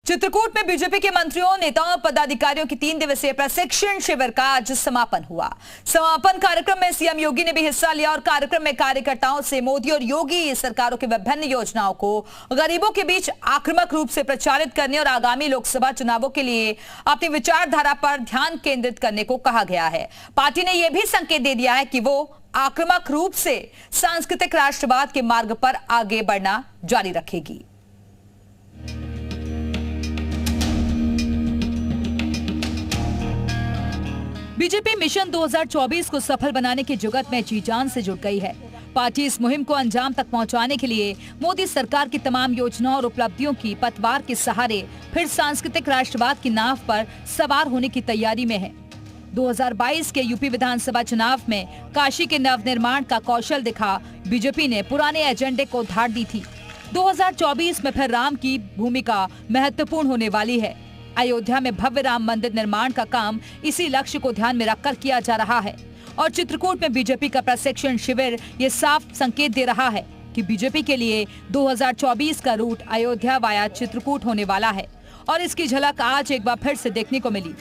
चित्रकूट में बीजेपी के मंत्रियों, नेताओं, पदाधिकारियों की 3 दिवसीय प्रशिक्षण शिविर का आज समापन हुआ। समापन कार्यक्रम में सीएम योगी ने भी हिस्सा लिया और कार्यक्रम में कार्यकर्ताओं से मोदी और योगी सरकारों की विभिन्न योजनाओं को गरीबों के बीच आक्रामक रूप से प्रचारित करने और आगामी लोकसभा चुनावों के लिए अपनी विचारधारा पर ध्यान केंद्रित करने को कहा गया है। पार्टी ने यह भी संकेत दे दिया है कि वो आक्रामक रूप से सांस्कृतिक राष्ट्रवाद के मार्ग पर आगे बढ़ना जारी रखेगी। बीजेपी मिशन 2024 को सफल बनाने की जुगत में जी जान से जुट गई है। पार्टी इस मुहिम को अंजाम तक पहुंचाने के लिए मोदी सरकार की तमाम योजनाओं और उपलब्धियों की पतवार के सहारे फिर सांस्कृतिक राष्ट्रवाद की नाव पर सवार होने की तैयारी में है। 2022 के यूपी विधानसभा चुनाव में काशी के नवनिर्माण का कौशल दिखा बीजेपी ने पुराने एजेंडे को धार दी थी। 2024 में फिर राम की भूमिका महत्वपूर्ण होने वाली है। अयोध्या में भव्य राम मंदिर निर्माण का काम इसी लक्ष्य को ध्यान में रखकर किया जा रहा है और चित्रकूट में बीजेपी का प्रशिक्षण शिविर ये साफ संकेत दे रहा है कि बीजेपी के लिए 2024 का रूट अयोध्या वाया चित्रकूट होने वाला है और इसकी झलक आज एक बार फिर से देखने को मिली।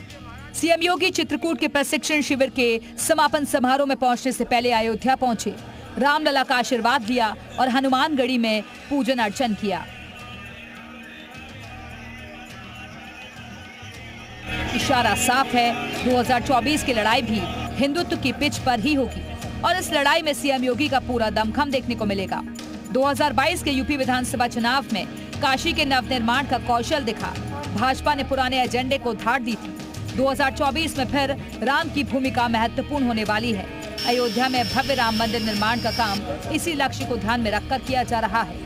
सीएम योगी चित्रकूट के प्रशिक्षण शिविर के समापन समारोह में पहुंचने से पहले अयोध्या पहुंचे, रामलला का आशीर्वाद लिया और हनुमानगढ़ी में पूजन अर्चन किया। इशारा साफ है, 2024 की लड़ाई भी हिंदुत्व की पिच पर ही होगी और इस लड़ाई में सीएम योगी का पूरा दमखम देखने को मिलेगा। 2022 के यूपी विधानसभा चुनाव में काशी के नवनिर्माण का कौशल दिखा, भाजपा ने पुराने एजेंडे को धार दी थी। 2024 में फिर राम की भूमिका महत्वपूर्ण होने वाली है। अयोध्या में भव्य राम मंदिर निर्माण का काम इसी लक्ष्य को ध्यान में रखकर किया जा रहा है।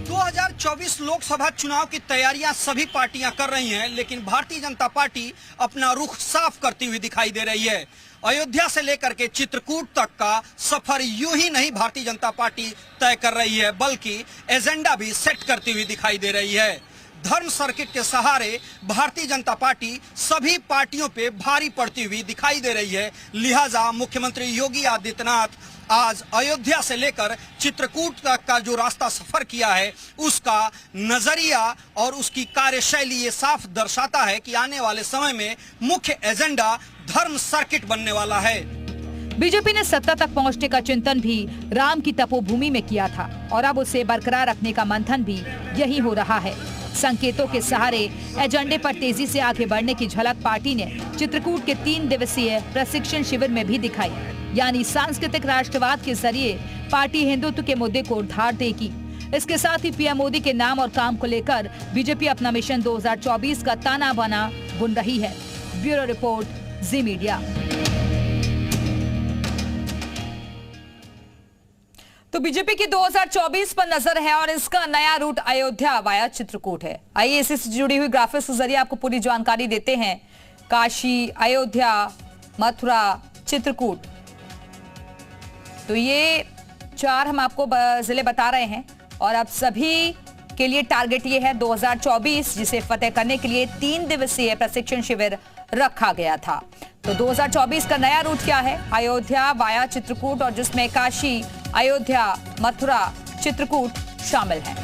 2024 लोकसभा चुनाव की तैयारियां सभी पार्टियां कर रही हैं, लेकिन भारतीय जनता पार्टी अपना रुख साफ करती हुई दिखाई दे रही है। अयोध्या से लेकर के चित्रकूट तक का सफर यूं ही नहीं भारतीय जनता पार्टी तय कर रही है, बल्कि एजेंडा भी सेट करती हुई दिखाई दे रही है। धर्म सर्किट के सहारे भारतीय जनता पार्टी सभी पार्टियों पे भारी पड़ती हुई दिखाई दे रही है। लिहाजा मुख्यमंत्री योगी आदित्यनाथ आज अयोध्या से लेकर चित्रकूट तक का जो रास्ता सफर किया है, उसका नजरिया और उसकी कार्यशैली ये साफ दर्शाता है कि आने वाले समय में मुख्य एजेंडा धर्म सर्किट बनने वाला है। बीजेपी ने सत्ता तक पहुंचने का चिंतन भी राम की तपोभूमि में किया था और अब उसे बरकरार रखने का मंथन भी यही हो रहा है। संकेतों के सहारे एजेंडे पर तेजी से आगे बढ़ने की झलक पार्टी ने चित्रकूट के 3 दिवसीय प्रशिक्षण शिविर में भी दिखाई, यानी सांस्कृतिक राष्ट्रवाद के जरिए पार्टी हिंदुत्व के मुद्दे को धार देगी। इसके साथ ही पीएम मोदी के नाम और काम को लेकर बीजेपी अपना मिशन 2024 का ताना बाना बुन रही है। ब्यूरो रिपोर्ट, जी मीडिया। तो बीजेपी की 2024 पर नजर है और इसका नया रूट अयोध्या वाया चित्रकूट है। आइए इसी से जुड़ी हुई ग्राफिक्स के जरिए आपको पूरी जानकारी देते हैं। काशी, अयोध्या, मथुरा, चित्रकूट, तो ये 4 हम आपको जिले बता रहे हैं और अब सभी के लिए टारगेट ये है 2024, जिसे फतेह करने के लिए 3 दिवसीय प्रशिक्षण शिविर रखा गया था। तो 2024 का नया रूट क्या है? अयोध्या वाया चित्रकूट, और जिसमें काशी, अयोध्या, मथुरा, चित्रकूट शामिल है।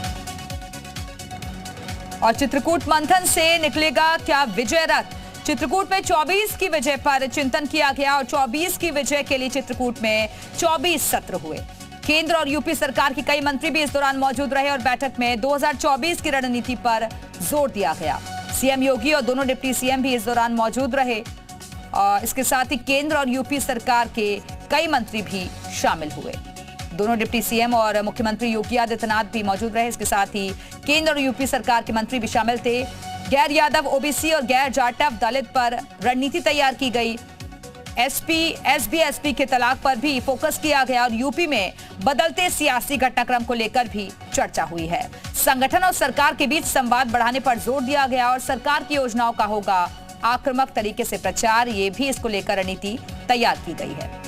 और चित्रकूट मंथन से निकलेगा क्या विजय रथ? चित्रकूट में 24 की विजय पर चिंतन किया गया और 24 की विजय के लिए चित्रकूट में 24 सत्र हुए। केंद्र और यूपी सरकार के कई मंत्री भी इस दौरान मौजूद रहे और बैठक में 2024 की रणनीति पर जोर दिया गया। सीएम योगी और दोनों डिप्टी सीएम भी इस दौरान मौजूद रहे और इसके साथ ही केंद्र और यूपी सरकार के कई मंत्री भी शामिल हुए। दोनों डिप्टी सीएम और मुख्यमंत्री योगी आदित्यनाथ भी मौजूद रहे। इसके साथ ही केंद्र और यूपी सरकार के मंत्री भी शामिल थे। गैर यादव, ओबीसी और गैर जाटव दलित पर रणनीति तैयार की गई। एसबी के तलाक पर भी फोकस किया गया और यूपी में बदलते सियासी घटनाक्रम को लेकर भी चर्चा हुई है। संगठन और सरकार के बीच संवाद बढ़ाने पर जोर दिया गया और सरकार की योजनाओं का होगा आक्रामक तरीके से प्रचार, ये भी इसको लेकर रणनीति तैयार की गई है।